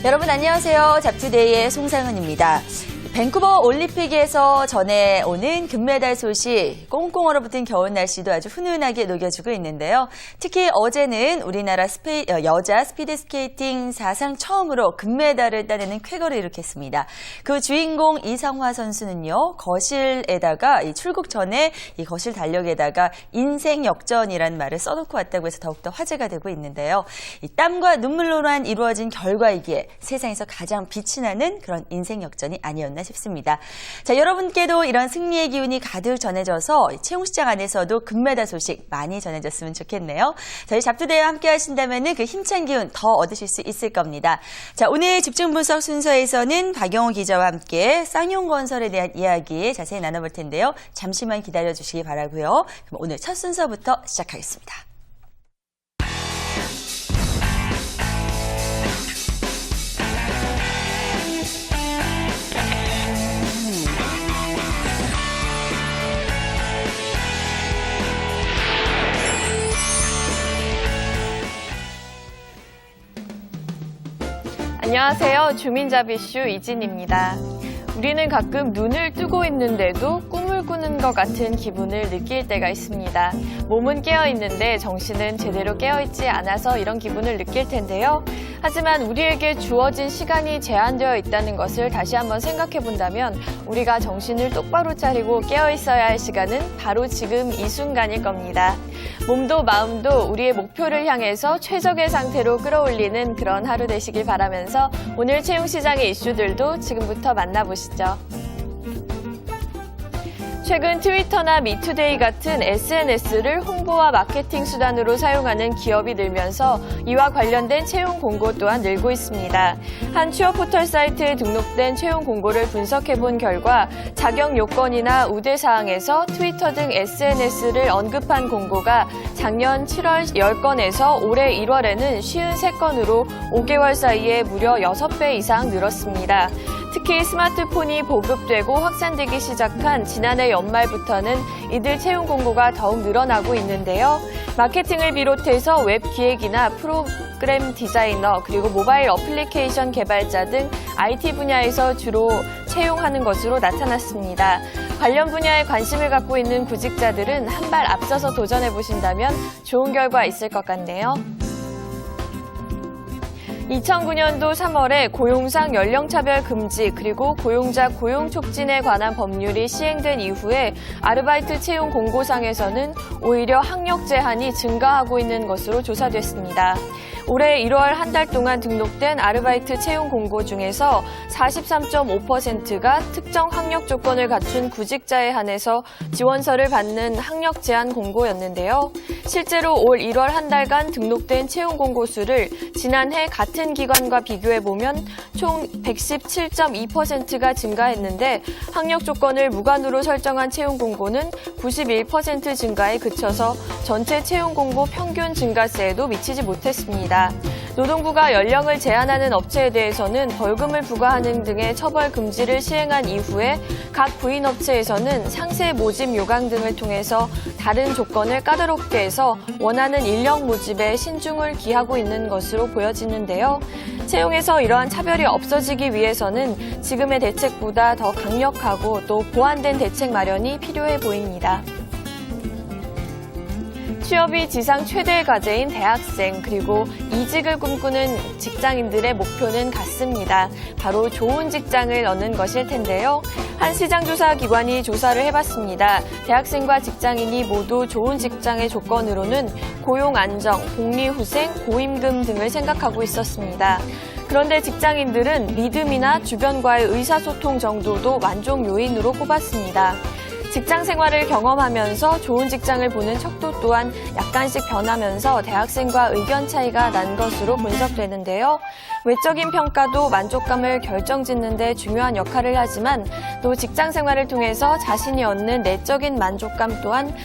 여러분 안녕하세요. 잡투데이의 송상은입니다. 밴쿠버 올림픽에서 전해 오는 금메달 소식, 꽁꽁 얼어붙은 겨울 날씨도 아주 훈훈하게 녹여주고 있는데요. 특히 어제는 우리나라 여자 스피드스케이팅 사상 처음으로 금메달을 따내는 쾌거를 일으켰습니다. 그 주인공 이상화 선수는요, 거실에다가 이 출국 전에 이 거실 달력에다가 인생 역전이라는 말을 써놓고 왔다고 해서 더욱더 화제가 되고 있는데요. 이 땀과 눈물로만 이루어진 결과이기에 세상에서 가장 빛이 나는 그런 인생 역전이 아니었나 싶습니다. 자, 여러분께도 이런 승리의 기운이 가득 전해져서 채용시장 안에서도 금메달 소식 많이 전해졌으면 좋겠네요. 저희 잡투데이와 함께 하신다면 그 힘찬 기운 더 얻으실 수 있을 겁니다. 자, 오늘 집중 분석 순서에서는 박영호 기자와 함께 쌍용건설에 대한 이야기 자세히 나눠볼 텐데요. 잠시만 기다려주시기 바라고요. 그럼 오늘 첫 순서부터 시작하겠습니다. 안녕하세요. 주민잡이슈 이진입니다. 우리는 가끔 눈을 뜨고 있는데도 꿈을 꾸는 것 같은 기분을 느낄 때가 있습니다. 몸은 깨어있는데 정신은 제대로 깨어있지 않아서 이런 기분을 느낄 텐데요. 하지만 우리에게 주어진 시간이 제한되어 있다는 것을 다시 한번 생각해 본다면 우리가 정신을 똑바로 차리고 깨어있어야 할 시간은 바로 지금 이 순간일 겁니다. 몸도 마음도 우리의 목표를 향해서 최적의 상태로 끌어올리는 그런 하루 되시길 바라면서 오늘 채용시장의 이슈들도 지금부터 만나보시죠. 최근 트위터나 미투데이 같은 SNS를 홍보와 마케팅 수단으로 사용하는 기업이 늘면서 이와 관련된 채용 공고 또한 늘고 있습니다. 한 취업 포털 사이트에 등록된 채용 공고를 분석해본 결과 자격 요건이나 우대사항에서 트위터 등 SNS를 언급한 공고가 작년 7월 10건에서 올해 1월에는 53건으로 5개월 사이에 무려 6배 이상 늘었습니다. 특히 스마트폰이 보급되고 확산되기 시작한 지난해 연말부터는 이들 채용 공고가 더욱 늘어나고 있는데요. 마케팅을 비롯해서 웹 기획이나 프로그램 디자이너 그리고 모바일 어플리케이션 개발자 등 IT 분야에서 주로 채용하는 것으로 나타났습니다. 관련 분야에 관심을 갖고 있는 구직자들은 한 발 앞서서 도전해 보신다면 좋은 결과 있을 것 같네요. 2009년도 3월에 고용상 연령차별 금지 그리고 고용자 고용 촉진에 관한 법률이 시행된 이후에 아르바이트 채용 공고상에서는 오히려 학력 제한이 증가하고 있는 것으로 조사됐습니다. 올해 1월 한 달 동안 등록된 아르바이트 채용 공고 중에서 43.5%가 특정 학력 조건을 갖춘 구직자에 한해서 지원서를 받는 학력 제한 공고였는데요. 실제로 올 1월 한 달간 등록된 채용 공고 수를 지난해 같은 기관과 비교해보면 총 117.2%가 증가했는데 학력 조건을 무관으로 설정한 채용 공고는 91% 증가에 그쳐서 전체 채용 공고 평균 증가세에도 미치지 못했습니다. 노동부가 연령을 제한하는 업체에 대해서는 벌금을 부과하는 등의 처벌 금지를 시행한 이후에 각 부인업체에서는 상세 모집 요강 등을 통해서 다른 조건을 까다롭게 해서 원하는 인력 모집에 신중을 기하고 있는 것으로 보여지는데요. 채용에서 이러한 차별이 없어지기 위해서는 지금의 대책보다 더 강력하고 또 보완된 대책 마련이 필요해 보입니다. 취업이 지상 최대의 과제인 대학생 그리고 이직을 꿈꾸는 직장인들의 목표는 같습니다. 바로 좋은 직장을 얻는 것일 텐데요. 한 시장조사 기관이 조사를 해봤습니다. 대학생과 직장인이 모두 좋은 직장의 조건으로는 고용 안정, 복리후생, 고임금 등을 생각하고 있었습니다. 그런데 직장인들은 믿음이나 주변과의 의사소통 정도도 만족 요인으로 꼽았습니다. 직장 생활을 경험하면서 좋은 직장을 보는 척도 또한 약간씩 변하면서 대학생과 의견 차이가 난 것으로 분석되는데요. 외적인 평가도 만족감을 결정짓는 데 중요한 역할을 하지만 또 직장 생활을 통해서 자신이 얻는 내적인 만족감 또한